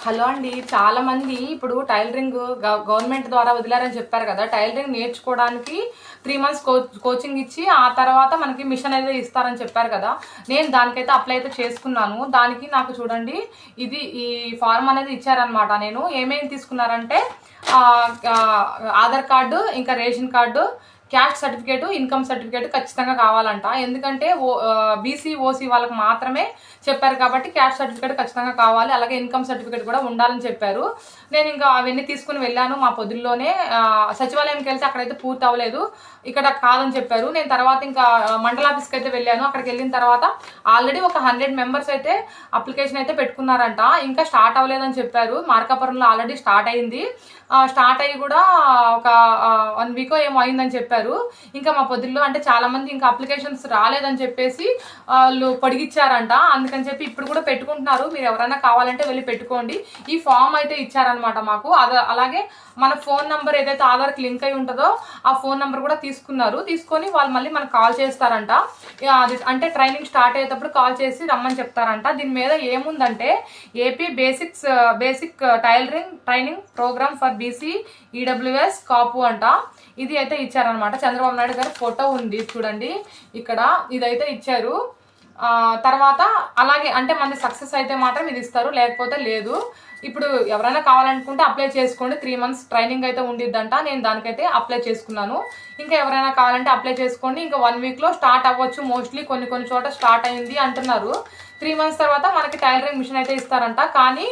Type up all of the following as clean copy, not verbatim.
Hello అండి. చాలా మంది ఇప్పుడు టైలరింగ్ గవర్నమెంట్ ద్వారా వదిలారని చెప్పారు కదా. టైలరింగ్ నేర్చుకోవడానికి 3 మంత్స్ కోచింగ్ ఇచ్చి ఆ తర్వాత మనకి మిషన్ అయితే ఇస్తారని చెప్పారు కదా. నేను దానికైతే అప్లై అయితే చేసుకున్నాను. దానికి నాకు చూడండి ఈ ఫార్మ్ అనేది ఇచ్చారనమాట. నేను ఏమేమి తీసుకున్నారంటే ఆధార్ కార్డు, ఇంకా ration card, caste certificate, income certificate ఖచ్చితంగా కావాలంట. ఎందుకంటే బీసీ ఓసీ వాళ్ళకి మాత్రమే చెప్పారు కాబట్టి క్యాస్ట్ సర్టిఫికేట్ ఖచ్చితంగా కావాలి. అలాగే ఇన్కమ్ సర్టిఫికేట్ కూడా ఉండాలని చెప్పారు. నేను ఇంకా అవన్నీ తీసుకుని వెళ్ళాను. మా పొద్దుల్లోనే సచివాలయంకి వెళ్తే అక్కడైతే పూర్తి అవ్వలేదు, ఇక్కడ కాదని చెప్పారు. నేను తర్వాత ఇంకా మండల ఆఫీస్కి అయితే వెళ్ళాను. అక్కడికి వెళ్ళిన తర్వాత ఆల్రెడీ ఒక 100 మెంబర్స్ అయితే అప్లికేషన్ అయితే పెట్టుకున్నారంట. ఇంకా స్టార్ట్ అవ్వలేదని చెప్పారు. మార్కాపురంలో ఆల్రెడీ స్టార్ట్ అయింది. స్టార్ట్ అయ్యి కూడా ఒక 1 వీక్ ఏమో అయిందని చెప్పారు. ఇంకా మా పొద్దుల్లో అంటే చాలా మంది ఇంకా అప్లికేషన్స్ రాలేదని చెప్పేసి వాళ్ళు పొడిగిచ్చారంట. అందుకని చెప్పి ఇప్పుడు కూడా పెట్టుకుంటున్నారు. మీరు ఎవరైనా కావాలంటే వెళ్ళి పెట్టుకోండి. ఈ ఫామ్ అయితే ఇచ్చారనమాట మాకు. అలాగే మన ఫోన్ నంబర్ ఏదైతే ఆధార్కి లింక్ అయి ఉంటుందో ఆ ఫోన్ నంబర్ కూడా తీసుకొని వాళ్ళు మళ్ళీ మనకు కాల్ చేస్తారంట. అంటే ట్రైనింగ్ స్టార్ట్ అయ్యేటప్పుడు కాల్ చేసి రమ్మని చెప్తారంట. దీని మీద ఏముందంటే AP basic training program for BC EWS Kapu అంట. ఇది అయితే ఇచ్చారనమాట. చంద్రబాబు నాయుడు గారు ఫోటో ఉంది చూడండి ఇక్కడ. ఇదైతే ఇచ్చారు. తర్వాత అలాగే అంటే మనది సక్సెస్ అయితే మాత్రం ఇది ఇస్తారు, లేకపోతే లేదు. ఇప్పుడు ఎవరైనా కావాలనుకుంటే అప్లై చేసుకోండి. 3 మంత్స్ ట్రైనింగ్ అయితే ఉండిద్దంట. నేను దానికైతే అప్లై చేసుకున్నాను. ఇంకా ఎవరైనా కావాలంటే అప్లై చేసుకోండి. ఇంకా 1 వీక్లో స్టార్ట్ అవ్వచ్చు. మోస్ట్లీ కొన్ని చోట స్టార్ట్ అయింది అంటున్నారు. 3 మంత్స్ తర్వాత మనకి టైలరింగ్ మిషన్ అయితే ఇస్తారంట. కానీ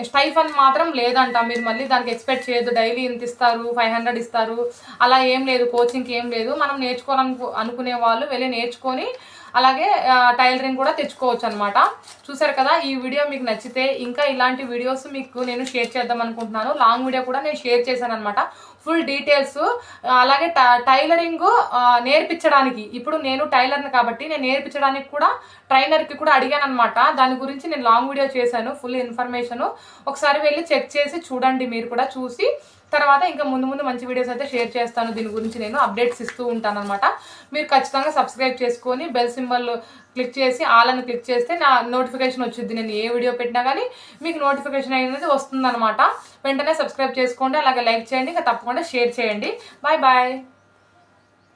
స్టైఫండ్ మాత్రం లేదంట. మీరు మళ్ళీ దానికి ఎక్స్పెక్ట్ చేయొద్దు. డైలీ ఇంత ఇస్తారు, 500 ఇస్తారు, అలా ఏం లేదు. కోచింగ్కి ఏం లేదు. మనం అనుకునే వాళ్ళు వెళ్ళి నేర్చుకొని అలాగే టైలరింగ్ కూడా తెచ్చుకోవచ్చు అనమాట. చూసారు కదా. ఈ వీడియో మీకు నచ్చితే ఇంకా ఇలాంటి వీడియోస్ మీకు నేను షేర్ చేద్దాం అనుకుంటున్నాను. లాంగ్ వీడియో కూడా నేను షేర్ చేశాను అనమాట, ఫుల్ డీటెయిల్స్. అలాగే టైలరింగ్ నేర్పించడానికి ఇప్పుడు నేను టైలర్ని కాబట్టి నేను నేర్పించడానికి కూడా ట్రైనర్కి కూడా అడిగాను అనమాట. దాని గురించి నేను లాంగ్ వీడియో చేశాను, ఫుల్ ఇన్ఫర్మేషన్. ఒకసారి వెళ్ళి చెక్ చేసి చూడండి. మీరు కూడా చూసి తర్వాత ఇంకా ముందు మంచి వీడియోస్ అయితే షేర్ చేస్తాను. దీని గురించి నేను అప్డేట్స్ ఇస్తూ ఉంటాను అనమాట. మీరు ఖచ్చితంగా సబ్స్క్రైబ్ చేసుకొని బెల్ సింబల్ క్లిక్ చేసి ఆల్ అని క్లిక్ చేస్తే నా నోటిఫికేషన్ వచ్చింది. నేను ఏ వీడియో పెట్టినా కానీ మీకు నోటిఫికేషన్ అనేది వస్తుందన్నమాట. వెంటనే సబ్స్క్రైబ్ చేసుకోండి. అలాగే లైక్ చేయండి. ఇంకా తప్పకుండా షేర్ చేయండి. Bye bye.